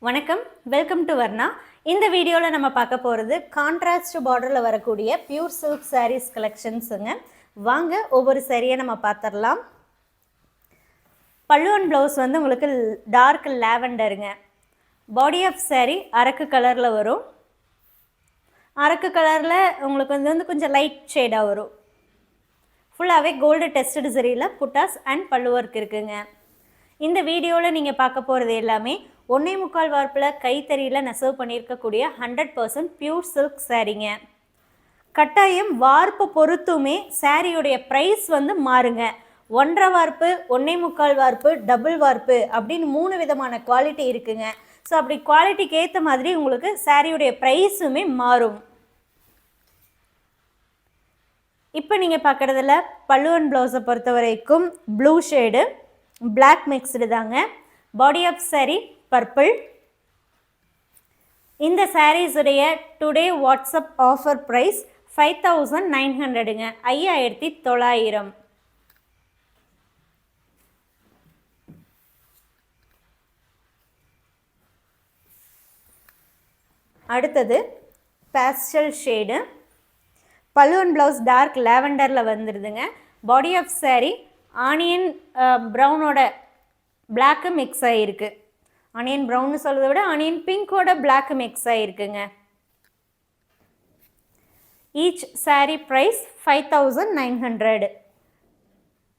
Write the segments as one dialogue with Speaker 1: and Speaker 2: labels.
Speaker 1: வணக்கம், welcome to Varna. இந்த வீடியோவில் நம்ம பார்க்க போகிறது கான்ட்ராஸ்ட் பார்டரில் வரக்கூடிய பியூர் சில்க் சாரீஸ் கலெக்ஷன்ஸுங்க. வாங்க ஒவ்வொரு சாரியை நம்ம பார்த்துடலாம். பல்லு அண்ட் ப்ளவுஸ் வந்து உங்களுக்கு டார்க் லாவெண்டருங்க. பாடி ஆஃப் சாரீ அரக்கு கலரில் வரும். அரக்கு கலரில் உங்களுக்கு வந்து கொஞ்சம் லைட் ஷேடாக வரும். ஃபுல்லாகவே கோல்டு டெஸ்டட் சரியில் புட்டாஸ் அண்ட் பல்லு ஒர்க் இருக்குங்க. இந்த வீடியோவில் நீங்கள் பார்க்க போகிறது எல்லாமே 1.25 வார்ப்பில் கைத்தறியில் நெசவு பண்ணியிருக்கக்கூடிய 100% பியூர் சில்க் சாரீங்க. கட்டாயம் வார்ப்பு பொறுத்துமே சாரியுடைய ப்ரைஸ் வந்து மாறுங்க. 1.5 வார்ப்பு, 1.25 வார்ப்பு, டபுள் வார்ப்பு அப்படின்னு 3 விதமான குவாலிட்டி இருக்குங்க. ஸோ அப்படி குவாலிட்டிக்கு ஏற்ற மாதிரி உங்களுக்கு சாரியுடைய ப்ரைஸுமே மாறும். இப்போ நீங்கள் பார்க்குறதுல பல்லு அண்ட் ப்ளவுஸை பொறுத்த வரைக்கும் ப்ளூ ஷேடு, பிளாக் மிக்ஸ்டு தாங்க. Body of sari purple. இந்த சாரீஸுடைய டுடே வாட்ஸ்அப் ஆஃபர் ப்ரைஸ் 5900ங்க, 5900. அடுத்தது pastel shade, pallu and blouse dark லாவெண்டரில் வந்துடுதுங்க. பாடி ஆஃப் சாரீ ஆனியன் ப்ரௌனோட பிளாக்கு மிக்ஸ் ஆகிருக்கு. ஆனியன் ப்ரௌன்னு சொல்கிறத விட ஆனியன் பிங்கோட பிளாக் மிக்ஸ் ஆகிருக்குங்க. Each sari price 5900.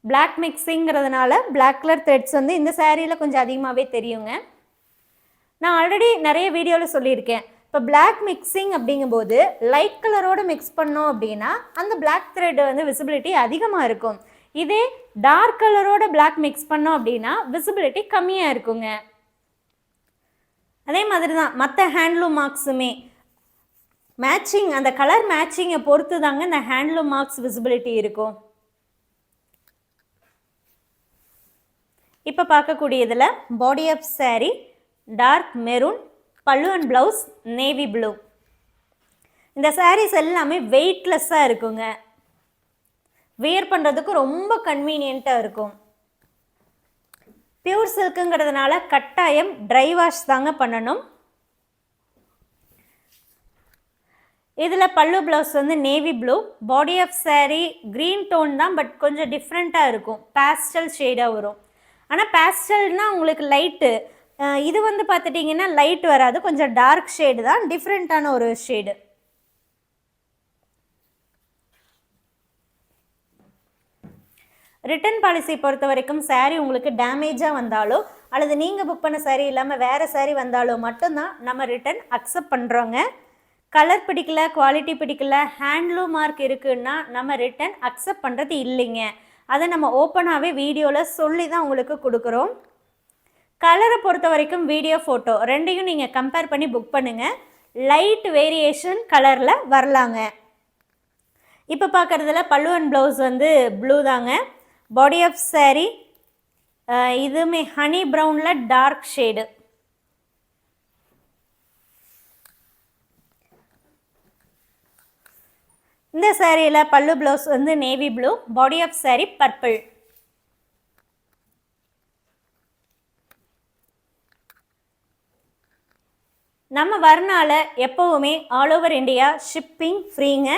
Speaker 1: பிளாக் மிக்ஸிங்கிறதுனால பிளாக் கலர் த்ரெட்ஸ் வந்து இந்த சாரியில் கொஞ்சம் அதிகமாகவே தெரியுங்க. நான் ஆல்ரெடி நிறைய வீடியோவில் சொல்லியிருக்கேன். இப்போ பிளாக் மிக்ஸிங் அப்படிங்கும்போது லைட் கலரோடு மிக்ஸ் பண்ணோம் அப்படின்னா அந்த பிளாக் த்ரெட் வந்து விசிபிலிட்டி அதிகமாக இருக்கும். இதே டார்க் கலரோட பிளாக் மிக்ஸ் பண்ணோம் அப்படின்னா விசிபிலிட்டி கம்மியாக இருக்குங்க. அதே மாதிரி தான் மற்ற ஹேண்ட்லூம் மார்க்ஸுமே மேட்சிங், அந்த கலர் மேட்சிங்கை பொறுத்து தாங்க இந்த ஹேண்ட்லூம் மார்க்ஸ் விசிபிலிட்டி இருக்கும். இப்போ பார்க்கக்கூடியதில் body of sari dark maroon, pallu and blouse navy blue. இந்த சாரீஸ் எல்லாமே வெயிட்லெஸ்ஸாக இருக்குங்க. வியர் பண்ணுறதுக்கு ரொம்ப கன்வீனியண்ட்டாக இருக்கும். பியூர் சில்க்குங்கிறதுனால கட்டாயம் ட்ரை வாஷ் தாங்க பண்ணணும். இதில் பல்லு ப்ளவுஸ் வந்து navy blue, body of sari green tone தான், பட் கொஞ்சம் டிஃப்ரெண்ட்டாக இருக்கும். பேஸ்டல் ஷேடாக வரும். ஆனால் பேஸ்டல்னால் உங்களுக்கு லைட்டு, இது வந்து பார்த்துட்டிங்கன்னா லைட் வராது, கொஞ்சம் டார்க் ஷேடு தான், டிஃப்ரெண்ட்டான ஒரு ஷேடு. ரிட்டன் பாலிசி பொறுத்த வரைக்கும் சாரீ உங்களுக்கு டேமேஜாக வந்தாலோ அல்லது நீங்கள் புக் பண்ண சாரீ இல்லாமல் வேறு சாரீ வந்தாலோ மட்டும்தான் நம்ம ரிட்டன் அக்செப்ட் பண்ணுறோங்க. கலர் பிடிக்கல, குவாலிட்டி பிடிக்கல, ஹேண்ட்லூம் மார்க் இருக்குன்னா நம்ம ரிட்டன் அக்செப்ட் பண்ணுறது இல்லைங்க. அதை நம்ம ஓப்பனாகவே வீடியோவில் சொல்லி தான் உங்களுக்கு கொடுக்குறோம். கலரை பொறுத்த வரைக்கும் வீடியோ ஃபோட்டோ ரெண்டையும் நீங்கள் கம்பேர் பண்ணி புக் பண்ணுங்கள். லைட் வேரியேஷன் கலரில் வரலாங்க. இப்போ பார்க்குறதுல பல்லு அண்ட் ப்ளவுஸ் வந்து ப்ளூ தாங்க. பாடி ஆஃப் சாரீ இதுவுமே ஹனி ப்ரௌனில் டார்க் ஷேடு. இந்த சாரியில் பல்லு ப்ளவுஸ் வந்து navy blue, body of sari purple. நம்ம வர்ணால எப்போவுமே ஆல் ஓவர் இந்தியா ஷிப்பிங் ஃப்ரீங்க.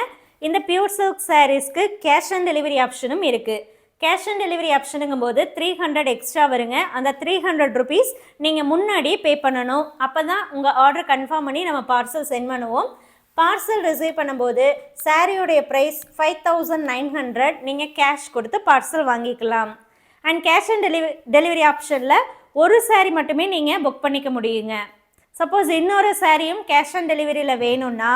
Speaker 1: இந்த பியூர் சில்க் சாரீஸ்க்கு கேஷ் ஆன் டெலிவரி ஆப்ஷனும் இருக்குது. கேஷ் ஆன் டெலிவரி ஆப்ஷனுங்கும் போது 300 எக்ஸ்ட்ரா வருங்க. அந்த 300 ருபீஸ் நீங்கள் முன்னாடியே பே பண்ணணும். அப்போ தான் உங்கள் ஆர்டர் கன்ஃபார்ம் பண்ணி நம்ம பார்சல் சென்ட் பண்ணுவோம். பார்சல் ரிசீவ் பண்ணும்போது சாரியோடைய ப்ரைஸ் 5900. நீங்கள் கேஷ் கொடுத்து பார்சல் வாங்கிக்கலாம். அண்ட் கேஷ் ஆன் டெலிவரி ஆப்ஷனில் ஒரு சாரீ மட்டுமே நீங்கள் புக் பண்ணிக்க முடியுங்க. சப்போஸ் இன்னொரு சாரியும் கேஷ் ஆன் டெலிவரியில் வேணும்னா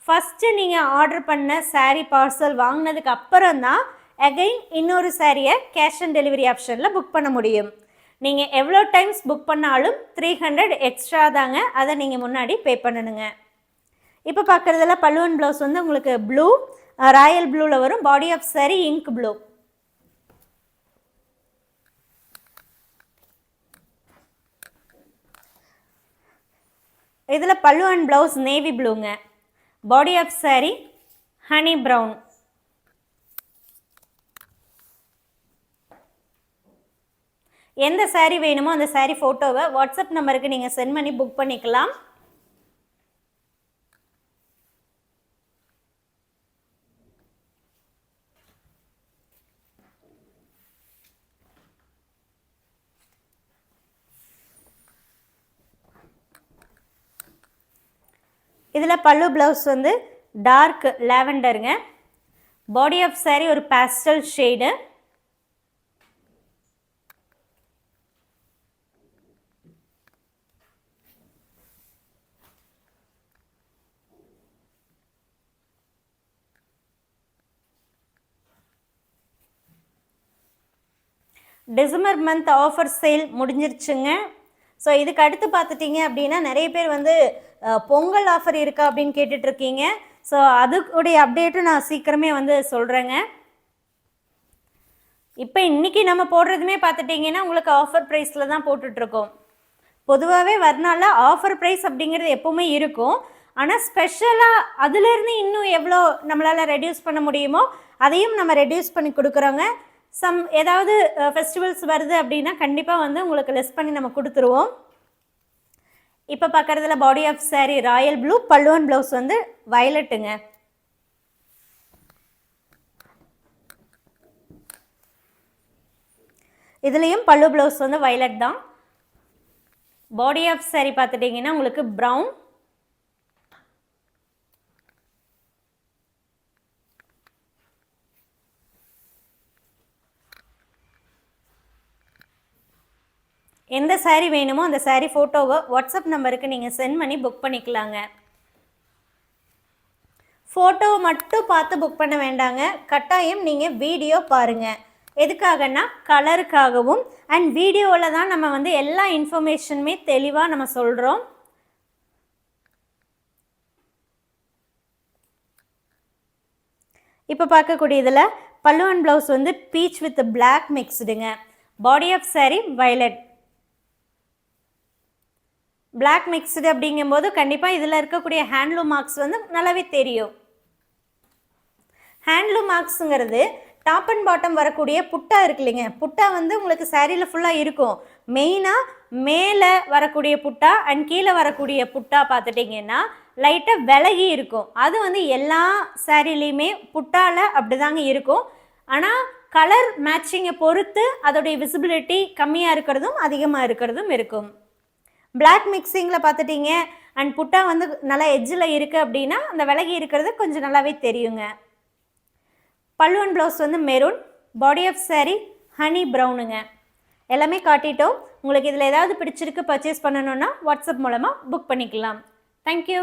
Speaker 1: ஃபஸ்ட்டு நீங்கள் ஆர்டர் பண்ண சாரீ பார்சல் வாங்கினதுக்கு அப்புறம் தான் அகைன் இன்னொரு சாரியை கேஷ் ஆன் டெலிவரி ஆப்ஷனில் புக் பண்ண முடியும். நீங்கள் எவ்வளோ டைம்ஸ் புக் பண்ணாலும் 300 எக்ஸ்ட்ரா தாங்க. அதை நீங்கள் முன்னாடி பே பண்ணணுங்க. இப்போ பார்க்குறதுல பல்லு அண்ட் ப்ளவுஸ் வந்து உங்களுக்கு ப்ளூ, ராயல் ப்ளூவில் வரும். Body of saree ink blue. இதில் பல்லு அண்ட் ப்ளவுஸ் நேவி ப்ளூங்க. Body of saree honey brown. எந்த saree வேணுமோ அந்த saree ஃபோட்டோவை வாட்ஸ்அப் நம்பருக்கு நீங்கள் சென்ட் பண்ணி புக் பண்ணிக்கலாம். இதில் பல்லு ப்ளவுஸ் வந்து டார்க் லாவெண்டருங்க. பாடி ஆஃப் saree ஒரு pastel shade. December month offer sale முடிஞ்சிருச்சுங்க. ஸோ இதுக்கு அடுத்து பார்த்துட்டிங்க அப்படின்னா நிறைய பேர் வந்து பொங்கல் ஆஃபர் இருக்கா அப்படின்னு கேட்டுட்ருக்கீங்க. ஸோ அதுக்குடைய அப்டேட்டும் நான் சீக்கிரமே வந்து சொல்கிறேங்க. இப்போ இன்றைக்கி நம்ம போடுறதுமே பார்த்துட்டிங்கன்னா உங்களுக்கு ஆஃபர் ப்ரைஸில் தான் போட்டுட்ருக்கோம். பொதுவாகவே வரனால ஆஃபர் ப்ரைஸ் அப்படிங்கிறது எப்போவுமே இருக்கும். ஆனால் ஸ்பெஷலாக அதுலேருந்து இன்னும் எவ்வளோ நம்மளால் ரெடியூஸ் பண்ண முடியுமோ அதையும் நம்ம ரெடியூஸ் பண்ணி கொடுக்குறோங்க. ஏதாவது ஃபெஸ்டிவல்ஸ் வருது அப்படின்னா கண்டிப்பாக வந்து உங்களுக்கு லெஸ் பண்ணி நம்ம கொடுத்துருவோம். இப்போ பார்க்குறதுல body of saree royal blue, பல்லுவன் ப்ளவுஸ் வந்து வயலட்டுங்க. இதுலேயும் பல்லு ப்ளவுஸ் வந்து வயலட் தான். பாடி ஆஃப் saree பார்த்துட்டிங்கன்னா உங்களுக்கு ப்ரௌன், எந்த saree வேணுமோ அந்த saree ஃபோட்டோவை வாட்ஸ்அப் நம்பருக்கு நீங்கள் சென்ட் பண்ணி புக் பண்ணிக்கலாங்க. ஃபோட்டோவை மட்டும் பார்த்து புக் பண்ண வேண்டாங்க, கட்டாயம் நீங்கள் வீடியோ பாருங்கள். எதுக்காகனா கலருக்காகவும் அண்ட் வீடியோவில் தான் நம்ம வந்து எல்லா இன்ஃபர்மேஷனுமே தெளிவாக நம்ம சொல்கிறோம். இப்போ பார்க்கக்கூடியதில் பல்லுவன் ப்ளவுஸ் வந்து பீச் வித் பிளாக் மிக்ஸ்டுங்க. Body of saree violet, black mixed அப்படிங்கும்போது கண்டிப்பாக இதில் இருக்கக்கூடிய ஹேண்ட்லூம் மார்க்ஸ் வந்து நல்லாவே தெரியும். ஹேண்ட்லூம் மார்க்ஸுங்கிறது டாப் அண்ட் பாட்டம் வரக்கூடிய புட்டா இருக்கு இல்லைங்க, புட்டா வந்து உங்களுக்கு சாரியில் ஃபுல்லாக இருக்கும். மெயினாக மேலே வரக்கூடிய புட்டா அண்ட் கீழே வரக்கூடிய புட்டா பார்த்துட்டிங்கன்னா லைட்டாக விலகி இருக்கும். அது வந்து எல்லா சாரிலையுமே புட்டாவில் அப்படி தாங்க இருக்கும். ஆனால் கலர் மேட்சிங்கை பொறுத்து அதோடைய விசிபிலிட்டி கம்மியாக இருக்கிறதும் அதிகமாக இருக்கிறதும் இருக்கும். பிளாக் மிக்சிங்கில் பார்த்துட்டிங்க அண்ட் புட்டா வந்து நல்லா எட்ஜில் இருக்குது அப்படின்னா அந்த விலகி இருக்கிறது கொஞ்சம் நல்லாவே தெரியுங்க. பல்லுவன் ப்ளவுஸ் வந்து maroon, body of saree honey ப்ரௌனுங்க. எல்லாமே காட்டிட்டோம். உங்களுக்கு இதில் ஏதாவது பிடிச்சிருக்கு பர்ச்சேஸ் பண்ணணுன்னா வாட்ஸ்அப் மூலமாக புக் பண்ணிக்கலாம். தேங்க்யூ.